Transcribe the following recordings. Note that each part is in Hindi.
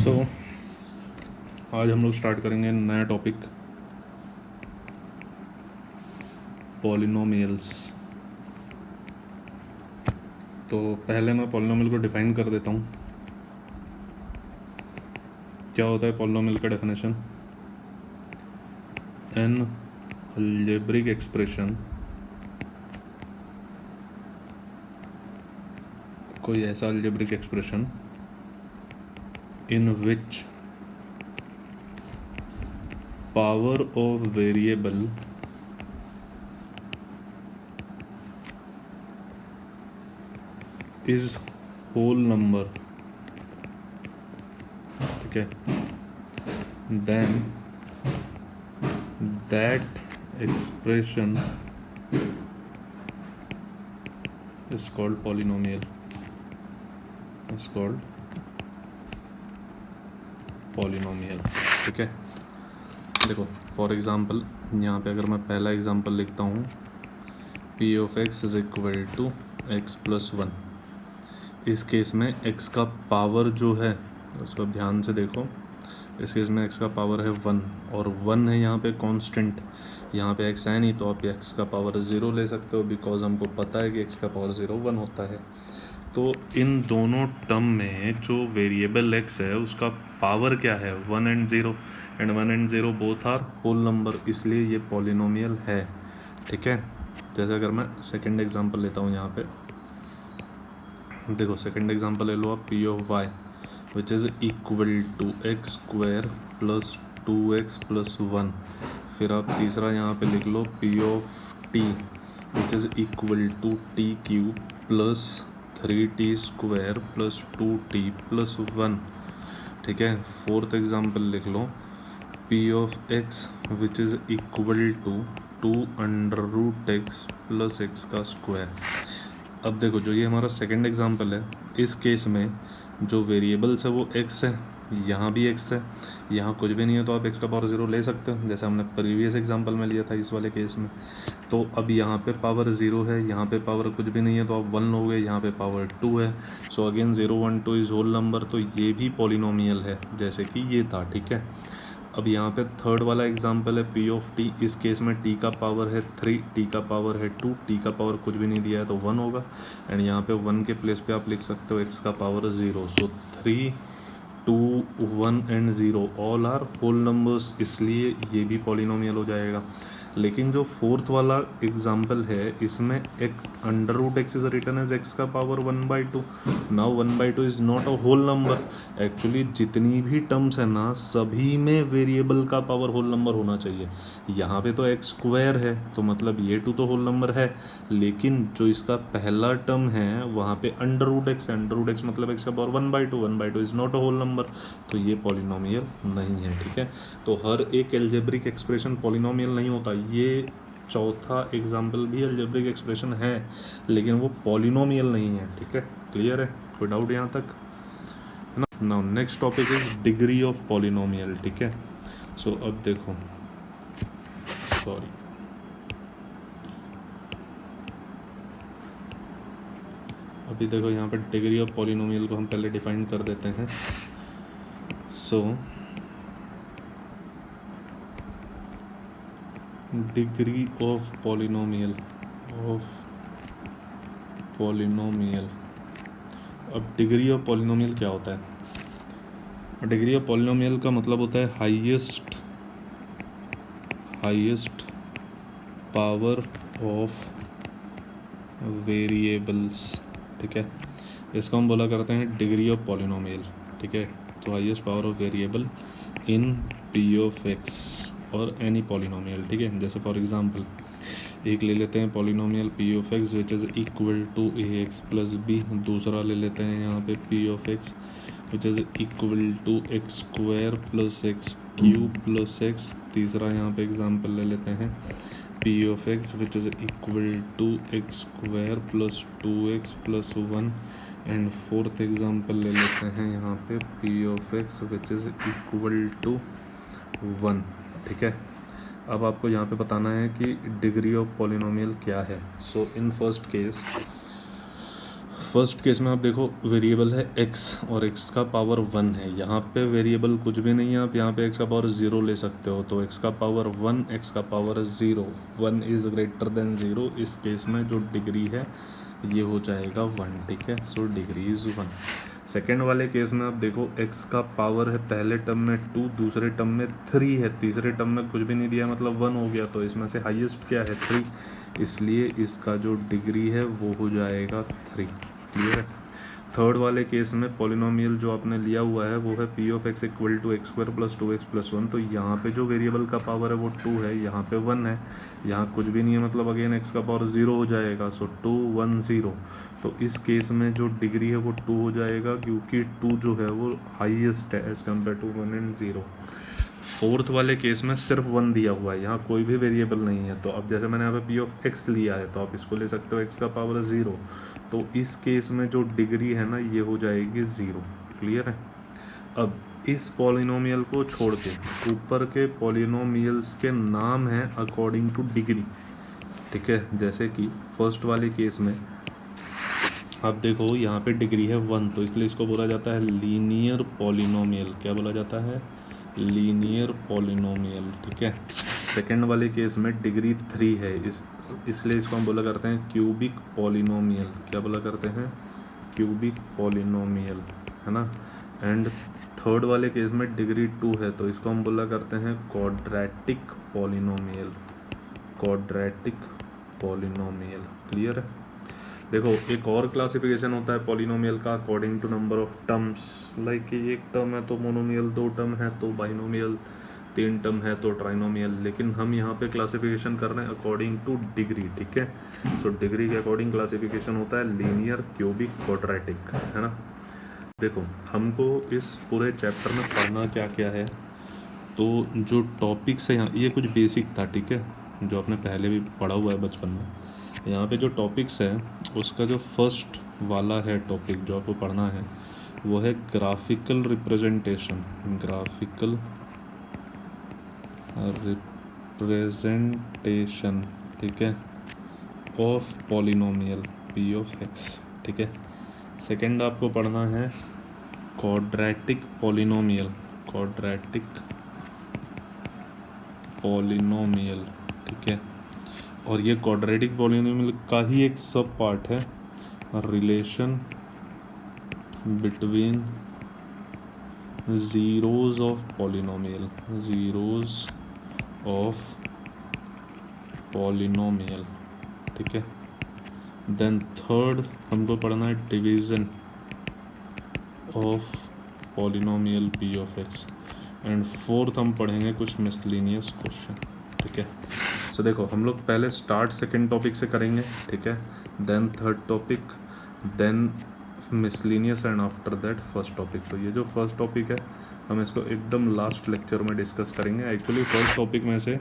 सो आज हम लोग स्टार्ट करेंगे नया टॉपिक पॉलिनोमियल्स। तो पहले मैं पॉलिनोमियल को डिफाइन कर देता हूँ। क्या होता है पॉलिनोमियल का डेफिनेशन? एन अलजेब्रिक एक्सप्रेशन, कोई ऐसा algebraic expression in which power of variable is whole number, ठीक है, then that expression is called polynomial, is called polynomial। ठीक है, देखो फॉर एग्जांपल यहाँ पे अगर मैं पहला एग्जांपल लिखता हूँ p of x is equal to x plus 1। इस केस में x का पावर जो है उसको ध्यान से देखो। इस केस में x का पावर है 1 और 1 है यहाँ पे कांस्टेंट। यहाँ पे x है नहीं तो आप x का पावर 0 ले सकते हो, बिकॉज हमको पता है कि x का पावर 0 1 होता है। तो इन दोनों टर्म में जो वेरिएबल x है उसका पावर क्या है? 1 and 0, and 1 and 0 both are whole number, इसलिए ये पॉलिनोमियल है। ठीक है, जैसे अगर मैं सेकेंड एग्जांपल लेता हूँ यहाँ पे, देखो सेकेंड एग्जांपल ले लो आप, p of y which is equal to x square plus 2x plus 1। फिर आप तीसरा यहाँ पे लिख लो p of t which is equal to t cube plus 3t square plus 2t plus 1। ठीक है, फोर्थ एग्जांपल लिख लो p of x which is equal to 2 under root x plus x का स्क्वायर। अब देखो जो ये हमारा सेकंड एग्जांपल है, इस केस में जो वेरिएबल्स है वो x है, यहाँ भी x है, यहाँ कुछ भी नहीं है तो आप x का पावर 0 ले सकते हो, जैसे हमने प्रीवियस एग्जांपल में लिया था इस वाले केस में। तो अब यहाँ पे पावर 0 है, यहाँ पे पावर कुछ भी नहीं है तो आप 1 लोगे, यहाँ पे पावर 2 है। So again 0 1 2 is whole number, तो ये भी पॉलिनोमियल है जैसे कि ये था। ठीक है, अब यहाँ पे थर्ड वाला एग्जांपल है p ऑफ t। इस केस में t का पावर है 3, t का पावर है 2, t का पावर कुछ भी नहीं दिया है तो 1 होगा, एंड यहाँ पे 1 के प्लेस पे आप लिख सकते हो x का power 0। So 3 2 1 and 0 all are whole numbers, इसलिए ये भी पॉलिनोमियल हो जाएगा। लेकिन जो फोर्थ वाला एग्जाम्पल है इसमें एक under root x is written as x का power 1/2। Now 1/2 is not a whole number. Actually जितनी भी टर्म्स है ना सभी में वेरिएबल का पावर होल नंबर होना चाहिए। यहाँ पे तो एक्स स्क्वायर है तो मतलब ये 2 तो होल नंबर है, लेकिन जो इसका पहला टर्म है वहाँ पे अंडर रूट एक्स है, अंडर रूट एक्स मतलब एक्स का power 1/2, 1/2 is not a whole number, तो ये पॉलिनोमियल नहीं है। ठीक है, तो हर एक एल्जेब्रिक एक्सप्रेशन पॉलिनोमियल नहीं होता। ये चौथा एग्जाम्पल भी अलजेब्रिक एक्सप्रेशन है लेकिन वो पॉलिनोमियल नहीं है। ठीक है, क्लियर है? कोई डाउट यहाँ तक है ना? Now next topic is degree of polynomial. ठीक है, सो अब देखो, सॉरी अभी देखो यहाँ पर डिग्री ऑफ पॉलिनोमियल को हम पहले डिफाइन कर देते हैं। सो डिग्री ऑफ पॉलिनोमियल अब डिग्री ऑफ पॉलिनोमियल क्या होता है? डिग्री ऑफ पॉलिनोमियल का मतलब होता है हाईएस्ट पावर ऑफ वेरिएबल्स। ठीक है, इसको हम बोला करते हैं डिग्री ऑफ पॉलिनोमियल। ठीक है, तो highest power of variable in p of x और एनी पॉलिनोमियल। ठीक है, जैसे फॉर एग्जांपल एक ले लेते हैं polynomial p of x which is equal to ax plus b। दूसरा ले लेते हैं यहाँ पे p of x which is equal to x square plus x cube plus x. तीसरा यहाँ पे एग्जांपल ले लेते हैं p of x which is equal to x square plus 2x plus 1, and fourth example ले लेते हैं यहाँ पे p of x which is equal to 1। ठीक है, अब आपको यहाँ पे बताना है कि डिग्री ऑफ पॉलिनोमियल क्या है। सो इन फर्स्ट केस में आप देखो वेरिएबल है x और x का पावर 1 है, यहाँ पे वेरिएबल कुछ भी नहीं है, आप यहाँ पे x का पावर 0 ले सकते हो, तो x का पावर 1 x का पावर 0, 1 इज़ ग्रेटर देन 0, इस केस में जो डिग्री है ये हो जाएगा 1, ठीक है। So degree is 1। सेकेंड वाले केस में आप देखो x का पावर है पहले टर्म में 2, दूसरे टर्म में 3 है, तीसरे टर्म में कुछ भी नहीं दिया मतलब 1 हो गया, तो इसमें से हाईएस्ट क्या है 3, इसलिए इसका जो डिग्री है वो हो जाएगा 3। क्लियर है। थर्ड वाले केस में पॉलिनोमियल जो आपने लिया हुआ है वो है P of x equal to x square plus 2x plus 1, तो यहाँ पे जो वेरिएबल का पावर है वो 2 है, यहाँ पे 1 है, यहाँ कुछ भी नहीं है मतलब अगेन x का पावर 0 हो जाएगा, सो 2 1 0, तो इस केस में जो डिग्री है वो 2 हो जाएगा क्योंकि 2 जो है वो हाईएस्ट है as compare to 1 and 0। Fourth वाले केस में सिर्फ 1 दिया हुआ है, यहाँ कोई भी वेरिएबल नहीं है, तो अब जैसे मैंने यहाँ पे पी ऑफ एक्स लिया है तो आप इसको ले सकते हो x का पावर 0, तो इस केस में जो डिग्री है ना ये हो जाएगी 0। क्लियर है। अब इस पॉलिनोमियल को छोड़ के ऊपर के पॉलिनोमियल्स के नाम हैं अकॉर्डिंग टू डिग्री, ठीक है। जैसे कि फर्स्ट वाले केस में आप देखो यहाँ पे डिग्री है 1, तो इसलिए इसको बोला जाता है लीनियर पॉलिनोमियल। क्या बोला जाता है? लीनियर पॉलिनोमियल, ठीक है। सेकेंड वाले केस में डिग्री 3 है, इसलिए इसको हम बोला करते हैं क्यूबिक पॉलिनोमियल। क्या बोला करते हैं? क्यूबिक पॉलिनोमियल, है ना। एंड थर्ड वाले केस में डिग्री 2 है, तो इसको हम बोला करते हैं quadratic polynomial. Quadratic polynomial. Clear है। देखो एक और क्लासिफिकेशन होता है पॉलिनोमियल का according to number of terms, like कि एक टर्म है तो मोनोमियल, 2 टर्म है तो बाइनोमियल, 3 टर्म है तो ट्राइनोमियल, लेकिन हम यहाँ पे क्लासिफिकेशन कर रहे हैं अकॉर्डिंग टू डिग्री, ठीक है। सो डिग्री के अकॉर्डिंग क्लासिफिकेशन होता है लीनियर, क्यूबिक, क्वाड्रेटिक, है ना। देखो हमको इस पूरे चैप्टर में पढ़ना क्या क्या है, तो जो टॉपिक्स है यहाँ, ये कुछ बेसिक था, ठीक है, जो आपने पहले भी पढ़ा हुआ है बचपन में। यहाँ पे जो टॉपिक्स है उसका जो फर्स्ट वाला है टॉपिक जो आपको पढ़ना है वो है ग्राफिकल रिप्रेजेंटेशन। ग्राफिकल रिप्रेजेंटेशन, ठीक है, of polynomial P of x, ठीक है। सेकंड आपको पढ़ना है क्वाड्रेटिक पॉलिनोमियल। क्वाड्रेटिक पॉलिनोमियल, ठीक है। और ये क्वाड्रेटिक पॉलिनोमियल का ही एक सब पार्ट है, relation between zeros of polynomial. Zeros of polynomial, ठीक है। देन थर्ड हमको पढ़ना है division of polynomial P of x. And fourth हम पढ़ेंगे कुछ मिसलिनियस क्वेश्चन, ठीक है। सो देखो हम लोग पहले स्टार्ट सेकेंड टॉपिक से करेंगे, ठीक है, then third topic, then miscellaneous and after that first topic. तो ये जो फर्स्ट टॉपिक है हम इसको एकदम लास्ट लेक्चर में डिस्कस करेंगे। एक्चुअली फर्स्ट टॉपिक में से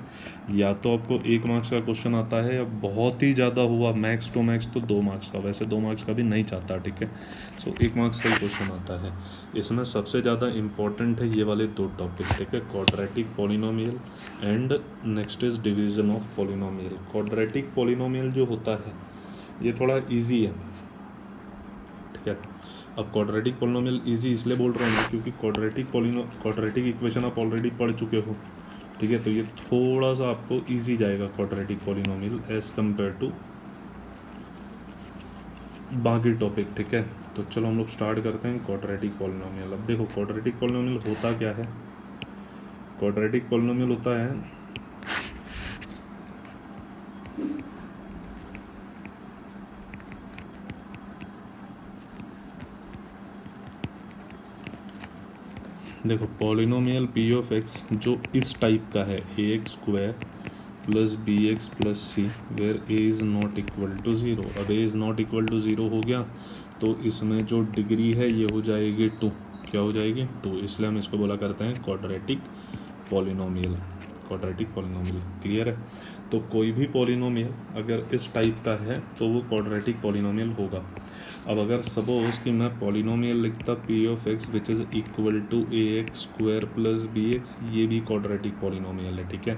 या तो आपको 1 मार्क्स का क्वेश्चन आता है, या बहुत ही ज़्यादा हुआ मैक्स टू मैक्स तो 2 मार्क्स का, वैसे 2 मार्क्स का भी नहीं चाहता, ठीक है। सो 1 मार्क्स का ही क्वेश्चन आता है। इसमें सबसे ज़्यादा इम्पॉर्टेंट है ये वाले 2 टॉपिक, ठीक है, quadratic polynomial and next is division of polynomial. Quadratic polynomial जो होता है ये थोड़ा ईजी है, ठीक है। अब क्वाड्रेटिक पॉलिनोमियल इजी इसलिए बोल रहा हूँ क्योंकि क्वाड्रेटिक इक्वेशन आप ऑलरेडी पढ़ चुके हो, ठीक है, तो ये थोड़ा सा आपको इजी जाएगा quadratic polynomial as compare to बाकी टॉपिक, ठीक है। तो चलो हम लोग स्टार्ट करते हैं क्वाड्रेटिक पॉलिनोमियल। अब देखो क्वाड्रेटिक पॉलिनोमियल होता क्या है। क्वाड्रेटिक पॉलिनोमियल होता है देखो पॉलिनोमियल पी ऑफ एक्स जो इस टाइप का है, a x square plus b x plus c where a is not equal to 0। अब a is not equal to 0 हो गया तो इसमें जो डिग्री है ये हो जाएगी 2। क्या हो जाएगी? 2। इसलिए हम इसको बोला करते हैं quadratic polynomial. Quadratic polynomial. Clear है? तो कोई भी पॉलिनोमियल अगर इस टाइप का है तो वो क्वाड्रेटिक पॉलिनोमियल होगा। अब अगर सपोज कि मैं पॉलिनोमियल लिखता P of x which is equal to a x square plus b x, ये भी क्वाड्रेटिक पॉलिनोमियल है। ठीक है?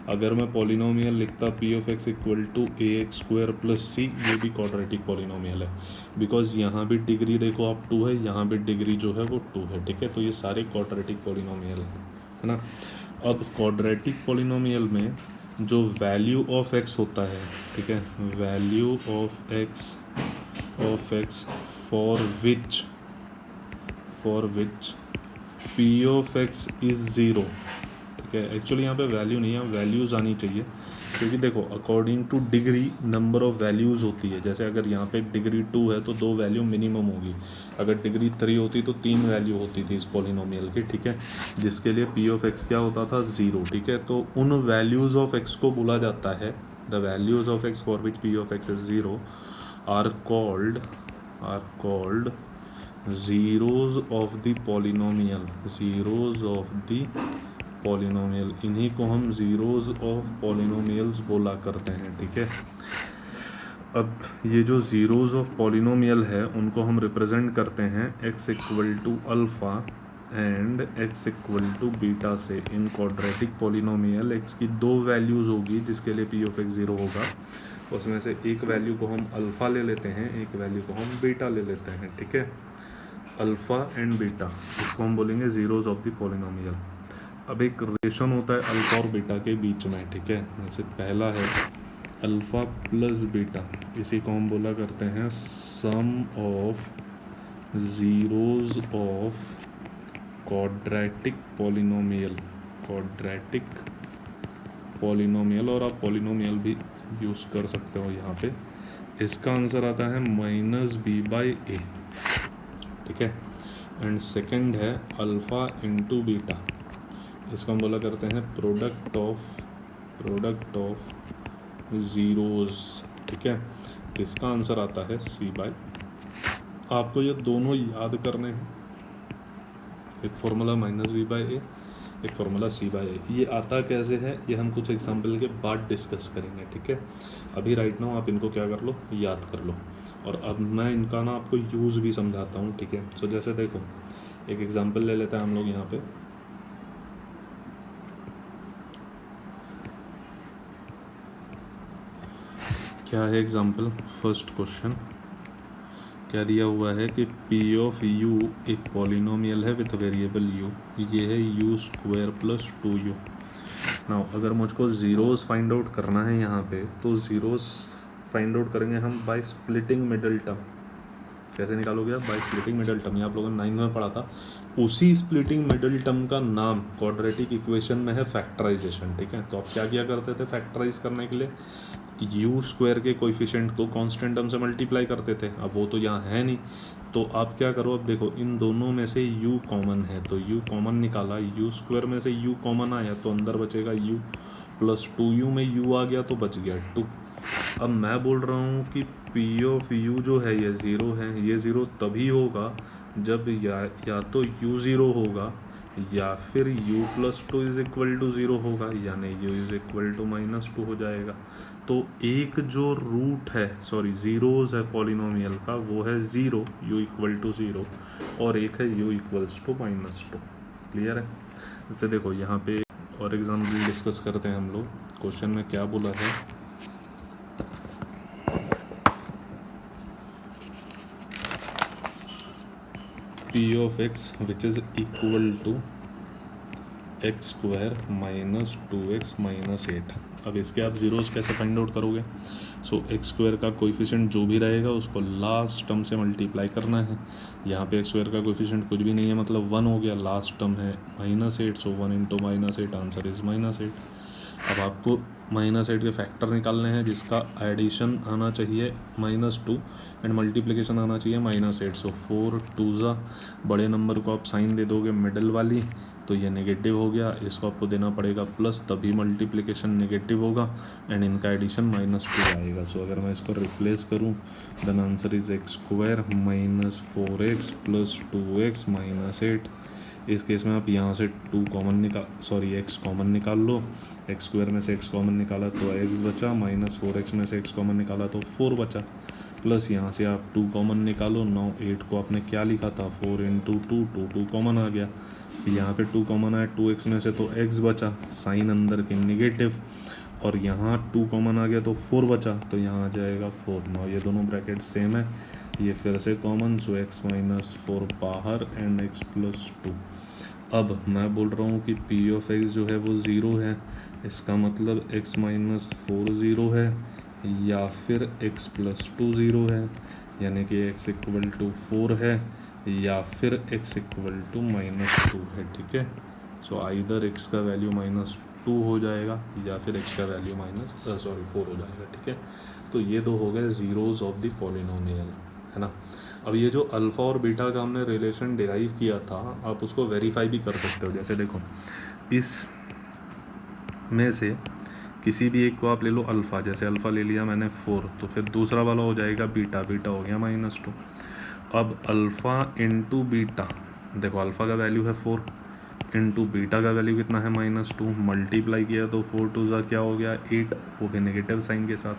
अगर मैं पॉलिनोमियल लिखता P of x equal to a x square plus c, ये भी क्वाड्रेटिक पॉलिनोमियल है, बिकॉज यहाँ भी डिग्री देखो आप 2 है, यहाँ भी डिग्री जो है वो 2 है। ठीक है? तो ये सारे क्वाड्रेटिक पॉलिनोमियल है ना। अब क्वाड्रेटिक पॉलिनोमियल में जो वैल्यू ऑफ एक्स होता है, ठीक है, value of x for which p of x is 0। ठीक है? एक्चुअली यहाँ पे वैल्यू नहीं है, वैल्यूज़ आनी चाहिए, क्योंकि देखो according two degree number of values होती है। जैसे अगर यहाँ पे डिग्री 2 है तो 2 वैल्यू मिनिमम होगी, अगर डिग्री 3 होती तो 3 वैल्यू होती थी इस पॉलिनोमियल की। ठीक है? जिसके लिए p ऑफ x क्या होता था 0। ठीक है? तो उन वैल्यूज़ ऑफ x को बोला जाता है, the values of x for which p of x is 0 are called zeros of the polynomial। इन्हीं को हम zeros of polynomials बोला करते हैं। ठीक है? अब ये जो zeros of polynomial है उनको हम रिप्रेजेंट करते हैं x equal to alpha and x equal to beta से। इन क्वाड्रेटिक पॉलिनोमियल x की 2 वैल्यूज़ होगी जिसके लिए p ऑफ x 0 होगा, उसमें से एक वैल्यू को हम अल्फ़ा ले लेते हैं, एक वैल्यू को हम बीटा ले लेते हैं। ठीक है? अल्फ़ा एंड बीटा, इसको हम बोलेंगे ज़ीरोज़ ऑफ द पॉलिनोमियल। अब एक रिलेशन होता है अल्फ़ा और बीटा के बीच में। ठीक है? जैसे पहला है अल्फ़ा प्लस बीटा, इसी को हम बोला करते हैं sum of zeros of quadratic polynomial, और आप पॉलिनोमियल भी यूज़ कर सकते हो यहाँ पे। इसका आंसर आता है -b/a। ठीक है? एंड सेकंड है अल्फ़ा इंटू बीटा, इसको हम बोला करते हैं प्रोडक्ट ऑफ ज़ीरोज़। ठीक है? इसका आंसर आता है c/। आपको ये दोनों याद करने हैं, एक फॉर्मूला -b/a, एक फार्मूला c/a। ये आता कैसे है ये हम कुछ एग्जाम्पल के बाद डिस्कस करेंगे। ठीक है? अभी राइट नाउ आप इनको क्या कर लो, याद कर लो, और अब मैं इनका ना आपको यूज़ भी समझाता हूँ। ठीक है? सो जैसे देखो एक एग्जाम्पल ले लेते हैं हम लोग यहाँ पे। क्या है एग्जाम्पल? फर्स्ट क्वेश्चन क्या दिया हुआ है कि p ऑफ u एक पॉलिनोमियल है विथ वेरिएबल u, ये है u square plus 2u। Now अगर मुझको ज़ीरोज़ फाइंड आउट करना है यहाँ पे, तो ज़ीरोज़ फाइंड आउट करेंगे हम बाय स्प्लिटिंग मिडल टर्म। कैसे निकालोगे आप? By splitting middle term. ये आप लोगों ने 9 में पढ़ा था। उसी स्प्लिटिंग मिडल टर्म का नाम क्वाड्रेटिक इक्वेशन में है फैक्टराइजेशन। ठीक है? तो आप क्या किया करते थे फैक्टराइज करने के लिए? यू स्क्वायर के कोएफिशिएंट को कांस्टेंट टर्म से मल्टीप्लाई करते थे। अब वो तो यहाँ है नहीं, तो आप क्या करो, अब देखो इन दोनों में से u कॉमन है, तो u कॉमन निकाला, u स्क्वायर में से u कॉमन आया तो अंदर बचेगा u प्लस 2u में u आ गया तो बच गया 2। अब मैं बोल रहा हूँ कि p ऑफ u जो है ये 0 है। ये 0 तभी होगा जब या तो u 0 होगा या फिर u plus 2 is equal to 0 होगा, यानी u इज इक्वल टू -2 हो जाएगा। तो एक जो रूट है, सॉरी ज़ीरोज़ है पॉलिनोमियल का, वो है 0, u इक्वल टू 0, और एक है u इक्वल्स टू -2। क्लियर है? जैसे देखो यहाँ पे और एग्जाम्पल डिस्कस करते हैं हम लोग। क्वेश्चन में क्या बोला है, p of x which is equal to x square minus 2x minus 8। अब इसके आप ज़ीरोज़ कैसे फाइंड आउट करोगे? सो एक्स स्क्वायर का कोएफिशिएंट जो भी रहेगा उसको लास्ट टर्म से मल्टीप्लाई करना है। यहाँ पे एक्स स्क्वायर का कोएफिशिएंट कुछ भी नहीं है, मतलब 1 हो गया, लास्ट टर्म है -8, सो 1 इंटू -8 आंसर इज़ -8। अब आपको -8 के फैक्टर निकालने हैं जिसका एडिशन आना चाहिए -2 एंड मल्टीप्लिकेशन आना चाहिए -8। सो 4 2 बड़े नंबर को आप साइन दे दोगे मिडल वाली, तो ये नेगेटिव हो गया, इसको आपको देना पड़ेगा प्लस, तभी मल्टीप्लिकेशन नेगेटिव होगा एंड इनका एडिशन -2 आएगा। सो अगर मैं इसको रिप्लेस करूँ, then answer is x square -4x plus 2x -8 इस केस में आप यहाँ से एक्स कॉमन निकाल लो, एक्स स्क्वायर में से एक्स कॉमन निकाला तो एक्स बचा, माइनस 4x में से एक्स कॉमन निकाला तो 4 बचा, प्लस यहाँ से आप 2 कॉमन निकालो। 9 8 को आपने क्या लिखा था 4 इंटू 2 कॉमन आ गया, यहाँ पे 2 कॉमन आया 2x में से तो x बचा, साइन अंदर के नेगेटिव, और यहाँ 2 कॉमन आ गया तो 4 बचा, तो यहाँ आ जाएगा 4। 9 ये दोनों ब्रैकेट सेम है, ये फिर से कॉमन, सो x माइनस 4 बाहर एंड x प्लस 2। अब मैं बोल रहा हूँ कि पी ऑफ एक्स जो है वो ज़ीरो है, इसका मतलब x माइनस 4 ज़ीरो है या फिर x प्लस 2 ज़ीरो है, यानी कि x इक्वल टू 4 है या फिर x इक्वल टू माइनस 2 है। ठीक है, सो आइदर x का वैल्यू माइनस 2 हो जाएगा या फिर x का वैल्यू 4 हो जाएगा। ठीक है, तो ये दो हो गए ज़ीरोज़ ऑफ द पॉलिनोमियल, है ना। अब ये जो अल्फ़ा और बीटा का हमने रिलेशन डिराइव किया था, आप उसको वेरीफाई भी कर सकते हो। जैसे देखो, इस में से किसी भी एक को आप ले लो अल्फ़ा, जैसे अल्फ़ा ले लिया मैंने 4, तो फिर दूसरा वाला हो जाएगा बीटा, बीटा हो गया -2। अब अल्फ़ा इंटू बीटा, देखो अल्फ़ा का वैल्यू है 4 इंटू बीटा का वैल्यू कितना है -2, मल्टीप्लाई किया तो 4 2 ज़ा क्या हो गया 8, वो भी नेगेटिव साइन के साथ।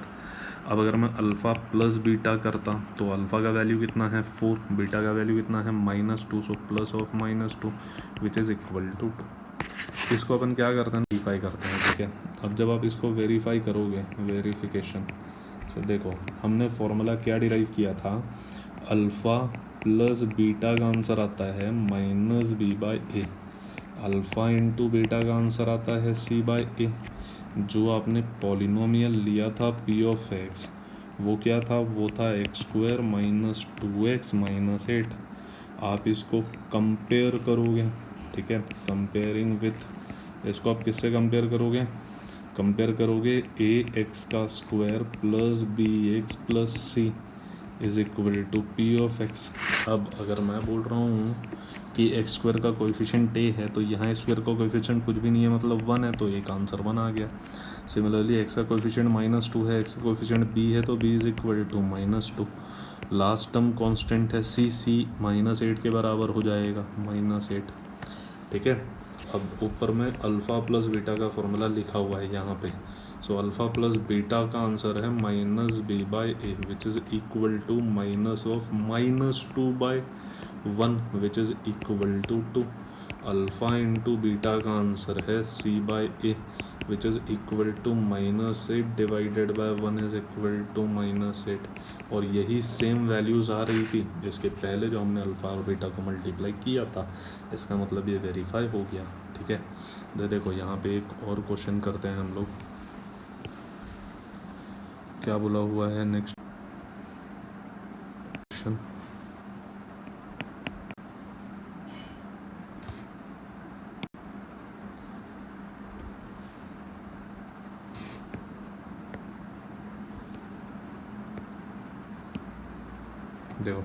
अब अगर मैं अल्फ़ा प्लस बीटा करता तो अल्फ़ा का वैल्यू कितना है 4, बीटा का वैल्यू कितना है -2, so plus of -2 which is equal to 2। इसको अपन क्या करते हैं, वेरीफाई करते हैं। ठीक है, अब जब आप इसको वेरीफाई करोगे, वेरिफिकेशन, तो देखो हमने फॉर्मूला क्या डिराइव किया था, अल्फ़ा प्लस बीटा का आंसर आता है -b/a, अल्फ़ा इंटू बीटा का आंसर आता है c/a। जो आपने पॉलिनोमियल लिया था p ऑफ x, वो क्या था, वो था x² माइनस 2x माइनस 8। आप इसको कंपेयर करोगे, ठीक है, कंपेयरिंग विथ, इसको आप किससे कंपेयर करोगे, कंपेयर करोगे ax का square plus bx plus c is equal to p of x। अब अगर मैं बोल रहा हूँ कि एक्स स्क्वायर का कोएफिशिएंट a है, तो यहाँ स्क्वायर का कोएफिशिएंट कुछ भी नहीं है, मतलब 1 है, तो एक आंसर 1 आ गया। सिमिलरली एक्स का कोएफिशिएंट -2 है, एक्स का कोएफिशिएंट b है, तो b is equal to -2। Last term constant है c -8 के बराबर हो जाएगा, -8। ठीक है, अब ऊपर में अल्फ़ा प्लस बीटा का फॉर्मूला लिखा हुआ है यहाँ पे, सो अल्फ़ा प्लस बीटा का आंसर है -b/a which is equal to minus of -2/1 which is equal to 2। Alpha into beta का आंसर है c/a which is equal to -8 divided by 1 is equal to -8। और यही सेम वैल्यूज़ आ रही थी इसके पहले जो हमने अल्फ़ा और बीटा को मल्टीप्लाई किया था। इसका मतलब ये वेरीफाई हो गया। ठीक है, देखो यहाँ पे एक और क्वेश्चन करते हैं हम लोग, क्या बोला हुआ है नेक्स्ट क्वेश्चन, देखो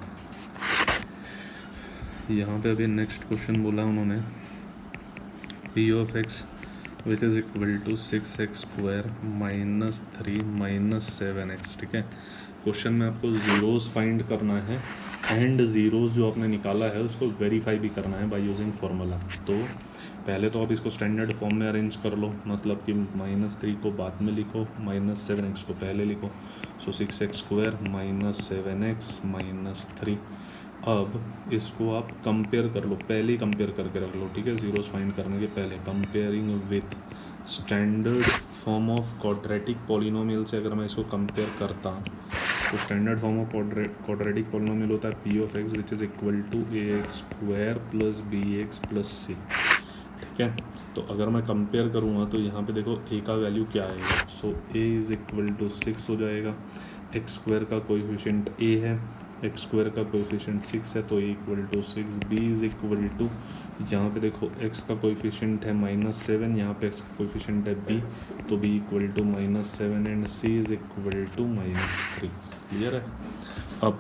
यहाँ पे अभी नेक्स्ट क्वेश्चन बोला उन्होंने, p of x which is equal to 6x² minus 3 minus 7x। ठीक है, क्वेश्चन में आपको ज़ीरोज़ फाइंड करना है एंड ज़ीरोज़ जो आपने निकाला है उसको वेरीफाई भी करना है बाय यूजिंग फार्मूला। तो पहले तो आप इसको स्टैंडर्ड फॉर्म में अरेंज कर लो, मतलब कि -3 को बाद में लिखो, -7x को पहले लिखो, सो 6x² माइनस 7x माइनस 3। अब इसको आप कंपेयर कर लो, पहले ही कंपेयर करके रख लो। ठीक है, ज़ीरोज़ फाइंड करने के पहले comparing with standard form of quadratic polynomial से अगर मैं इसको कंपेयर करता तो standard form of quadratic polynomial होता है p of x which is equal to ax² plus bx plus c। ठीक है, तो अगर मैं कंपेयर करूँगा तो यहाँ पे देखो a का वैल्यू क्या आएगा, सो a इज़ इक्वल टू 6 हो जाएगा, x² का कोएफिशिएंट a है, x² का कोएफिशिएंट 6 है, तो a equal to 6, b is equal to, यहाँ पे देखो x का कोएफिशिएंट है -7, यहाँ पे x का कोएफिशिएंट है b, तो b equal to -7 and c is equal to -3। Clear है। अब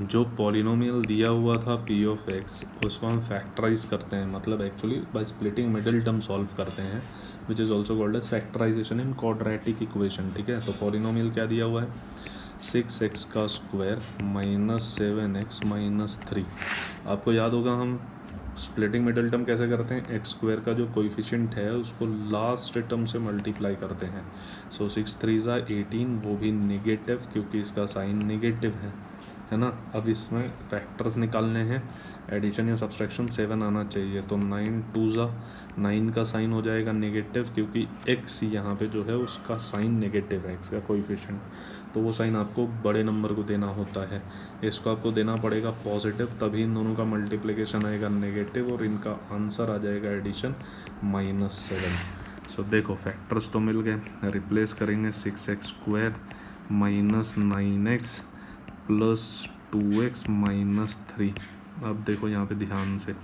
जो पॉलिनोमियल दिया हुआ था p ऑफ x, उसको हम फैक्टराइज करते हैं, मतलब actually by splitting middle term solve करते हैं, which is also called as factorisation in quadratic equation. ठीक है, तो पॉलिनोमियल क्या दिया हुआ है, 6x का स्क्वायर माइनस 7x माइनस 3। आपको याद होगा हम स्प्लिटिंग मिडिल टर्म कैसे करते हैं, एक्स स्क्वायर का जो कोएफिशिएंट है उसको लास्ट टर्म से मल्टीप्लाई करते हैं। सो 6 3 18, वो भी नेगेटिव क्योंकि इसका साइन नेगेटिव है ना। अब इसमें फैक्टर्स निकालने हैं, एडिशन या सब्सट्रैक्शन 7 आना चाहिए। तो 9 2 9 का साइन हो जाएगा नेगेटिव क्योंकि x यहाँ पे जो है उसका साइन नेगेटिव है, x का कोएफिशिएंट, तो वो साइन आपको बड़े नंबर को देना होता है। इसको आपको देना पड़ेगा पॉजिटिव, तभी इन दोनों का मल्टीप्लिकेशन आएगा नेगेटिव और इनका आंसर आ जाएगा एडिशन -7। सो देखो फैक्टर्स तो मिल गए, रिप्लेस करेंगे 6x² minus 9x plus 2x minus 3। अब देखो यहाँ पे ध्यान से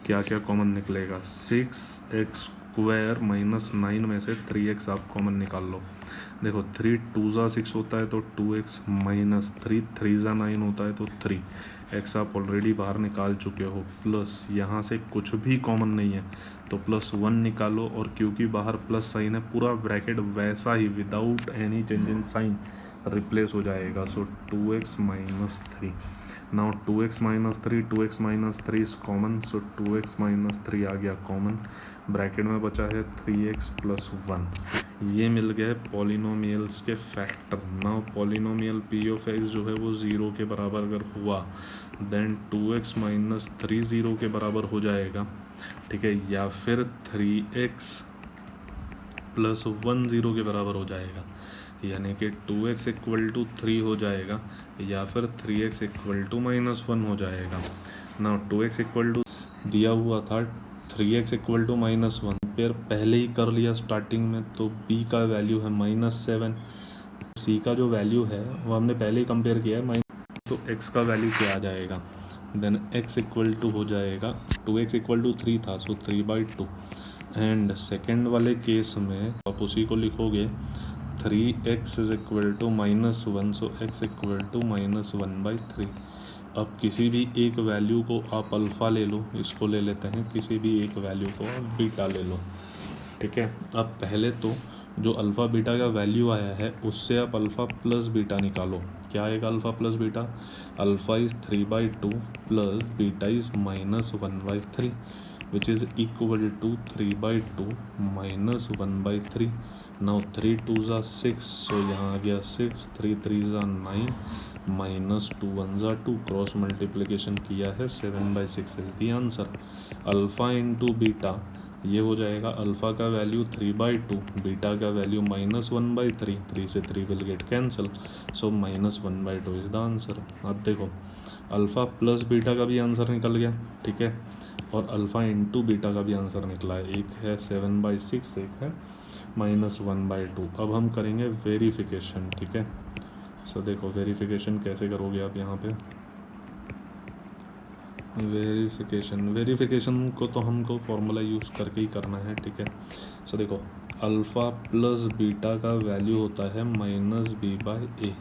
क्या क्या कॉमन निकलेगा, 6x² माइनस 9 में से 3x आप कॉमन निकाल लो। देखो 3 2 6 होता है तो 2x माइनस 3 3 9 होता है तो 3x आप ऑलरेडी बाहर निकाल चुके हो, प्लस यहाँ से कुछ भी कॉमन नहीं है तो +1 निकालो, और क्योंकि बाहर प्लस साइन है पूरा ब्रैकेट वैसा ही without any change in sign replace हो जाएगा। So 2x minus 3, now 2x minus 3 2x minus 3 is common, so 2x minus 3 आ गया कॉमन, ब्रैकेट में बचा है 3x प्लस 1। ये मिल गए पॉलिनोमियल्स के factor. Now polynomial p of x जो है वो 0 के बराबर अगर हुआ देन 2x माइनस 3 0 के बराबर हो जाएगा, ठीक है, या फिर 3x प्लस 1 0 के बराबर हो जाएगा, यानी कि 2x इक्वल टू 3 हो जाएगा, या फिर 3x इक्वल टू -1 हो जाएगा। ना 2x इक्वल टू दिया हुआ था, 3x इक्वल टू -1 पेयर पहले ही कर लिया स्टार्टिंग में, तो b का वैल्यू है -7, c का जो वैल्यू है वो हमने पहले ही कंपेयर किया है, तो x का वैल्यू क्या आ जाएगा, देन x इक्वल टू हो जाएगा 2x इक्वल टू 3 था, सो 3/2। एंड सेकेंड वाले केस में आप उसी को लिखोगे 3x is equal to -1, so x equal to -1/3। अब किसी भी एक वैल्यू को आप अल्फ़ा ले लो, इसको ले लेते हैं, किसी भी एक वैल्यू को आप बीटा ले लो, ठीक है। अब पहले तो जो अल्फ़ा बीटा का वैल्यू आया है उससे आप अल्फ़ा प्लस बीटा निकालो। क्या आएगा alpha plus beta, alpha is 3/2 plus beta is -1/3 which is equal to 3/2 -1/3। Now 3 2 6, so यहाँ आ गया 6, 3 3 9 माइनस 2 1 2, क्रॉस मल्टीप्लिकेशन किया है 7/6 is the answer. Alpha into beta ये हो जाएगा, अल्फ़ा का वैल्यू 3/2, बीटा का वैल्यू -1/3, 3 से 3 will get cancel, so -1/2 is the answer. अब देखो अल्फ़ा प्लस बीटा का भी आंसर निकल गया, ठीक है, और अल्फ़ा इंटू बीटा का भी आंसर निकला है, एक है 7/6, एक है -1/2। अब हम करेंगे वेरिफिकेशन, ठीक है। सो देखो वेरिफिकेशन कैसे करोगे आप, यहाँ पे वेरिफिकेशन को तो हमको फॉर्मूला यूज़ करके ही करना है, ठीक है। सो देखो अल्फ़ा प्लस बीटा का वैल्यू होता है -b/a,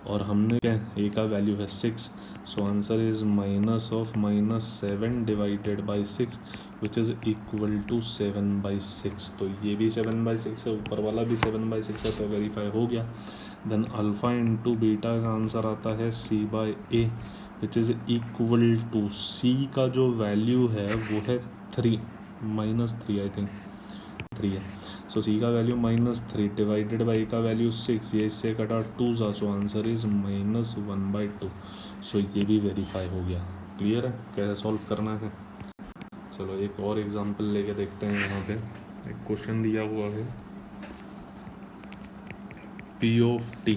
और हमने क्या a का वैल्यू है 6, so answer is -7 divided by 6 which is equal to 7/6। तो ये भी 7/6 है, ऊपर वाला भी 7/6 है, तो वेरीफाई हो गया। देन अल्फ़ा इंटू बीटा का आंसर आता है c/a which is equal to, c का जो वैल्यू है वो है 3 -3 आई थिंक 3 है, सो c का वैल्यू -3 डिवाइडेड बाई का वैल्यू 6, ये इससे कटा 2 सा, सो आंसर इज़ -1/2। सो ये भी वेरीफाई हो गया। क्लियर है कैसे सॉल्व करना है। चलो एक और एग्जांपल लेके देखते हैं। यहाँ पे एक क्वेश्चन दिया हुआ है, p of t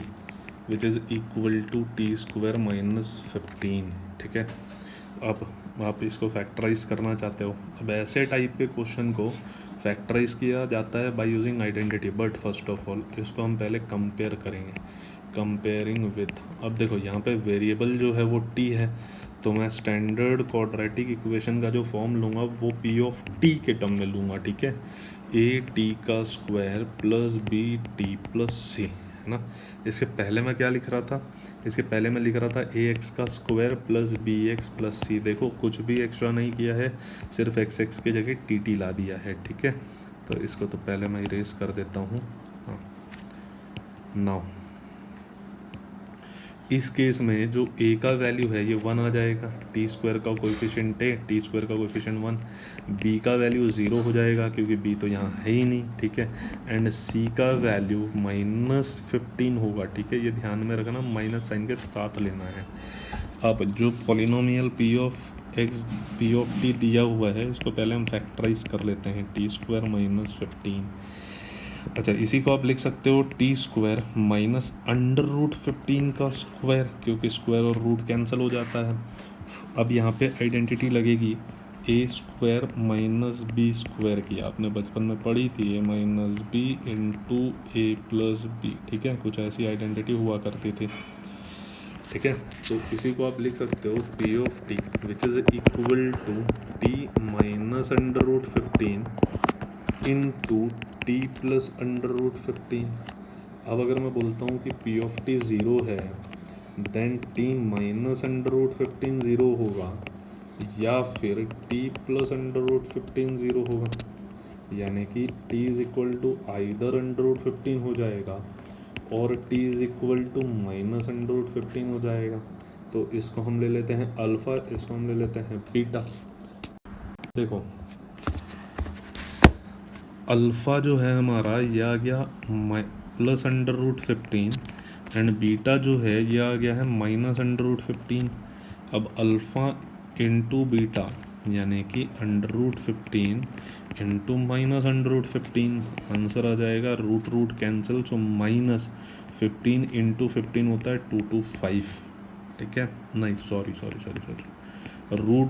which is equal to t² -15, ठीक है। अब आप इसको फैक्टराइज करना चाहते हो। अब ऐसे टाइप के क्वेश्चन को फैक्टराइज किया जाता है by using identity, but first of all इसको हम पहले कंपेयर करेंगे, कंपेयरिंग विथ। अब देखो यहाँ पे वेरिएबल जो है वो t है, तो मैं स्टैंडर्ड क्वाड्रेटिक इक्वेशन का जो फॉर्म लूँगा वो p ऑफ t के टर्म में लूँगा, ठीक है। a² plus b plus c, है ना। इसके पहले मैं क्या लिख रहा था, इसके पहले मैं लिख रहा था ax² plus bx plus c। देखो कुछ भी एक्स्ट्रा नहीं किया है, सिर्फ x की जगह tt ला दिया है, ठीक है। तो इसको तो पहले मैं इरेज कर देता हूँ। हाँ, नाउ इस केस में जो ए का वैल्यू है ये 1 आ जाएगा, टी स्क्वायर का कोएफिशिएंट है, टी स्क्वायर का कोएफिशिएंट 1। बी का वैल्यू 0 हो जाएगा क्योंकि बी तो यहाँ है ही नहीं, ठीक है। एंड सी का वैल्यू -15 होगा, ठीक है। ये ध्यान में रखना, माइनस साइन के साथ लेना है। अब जो पॉलिनोमियल पी ऑफ टी दिया हुआ है इसको पहले हम फैक्टराइज कर लेते हैं, टी स्क्वायर -15। अच्छा, इसी को आप लिख सकते हो टी स्क्वायर -√15 का स्क्वायर, क्योंकि स्क्वायर और रूट कैंसिल हो जाता है। अब यहाँ पे आइडेंटिटी लगेगी ए स्क्वायर माइनस बी स्क्वायर की, आपने बचपन में पढ़ी थी, ए माइनस बी इंटू ए प्लस बी, ठीक है। कुछ ऐसी आइडेंटिटी हुआ करती थी, ठीक है। तो इसी को आप लिख सकते हो p of t which is equal to t -√15 into t plus √15। अब अगर मैं बोलता हूँ कि पी ऑफ टी 0 है देन टी -√15 0 होगा, या फिर टी प्लस √15 0 होगा, यानी कि t is equal to either √15 हो जाएगा और टी इज इक्वल टू -√15 हो जाएगा। तो इसको हम ले लेते हैं अल्फ़ा, इसको हम ले लेते हैं बीटा। देखो अल्फ़ा जो है हमारा ये आ गया +√15 एंड बीटा जो है ये आ गया है -√15। अब अल्फ़ा इंटू बीटा यानी कि √15 इंटू -√15, आंसर आ जाएगा रूट कैंसिल, सो -15 इंटू 15 होता है 225, ठीक है। नहीं सॉरी,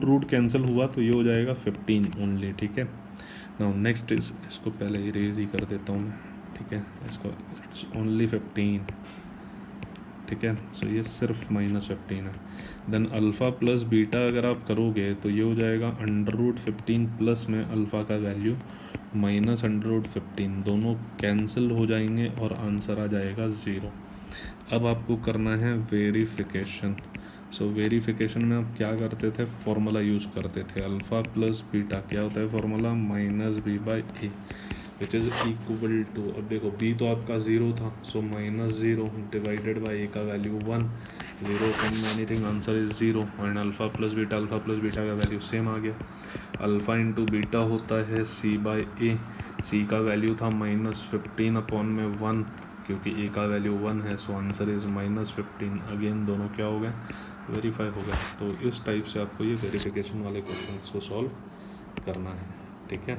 रूट कैंसिल हुआ तो ये हो जाएगा 15 ओनली, ठीक है। नाउ नेक्स्ट इज, इसको पहले इरेज ही कर देता हूँ मैं, ठीक है। इसको इट्स ओनली 15, ठीक है। सो ये सिर्फ -15 है। देन अल्फ़ा प्लस बीटा अगर आप करोगे तो ये हो जाएगा √15 प्लस में अल्फ़ा का वैल्यू -√15, दोनों कैंसिल हो जाएंगे और आंसर आ जाएगा 0। अब आपको करना है वेरिफिकेशन। सो वेरिफिकेशन में आप क्या करते थे, फॉर्मूला यूज़ करते थे, अल्फ़ा प्लस बीटा क्या होता है formula, -b/a which is equal to, अब देखो b तो आपका 0 था, सो -0 डिवाइडेड बाई a का वैल्यू 1, 0 कम anything, answer is 0। And alpha plus beta का वैल्यू सेम आ गया। अल्फ़ा इंटू बीटा होता है c/a, c का वैल्यू था -15/1, क्योंकि a का वैल्यू 1 है, सो आंसर इज़ -15। अगेन दोनों क्या हो गए, वेरीफाई हो गया। तो इस टाइप से आपको ये वेरिफिकेशन वाले क्वेश्चन को सॉल्व करना है, ठीक है।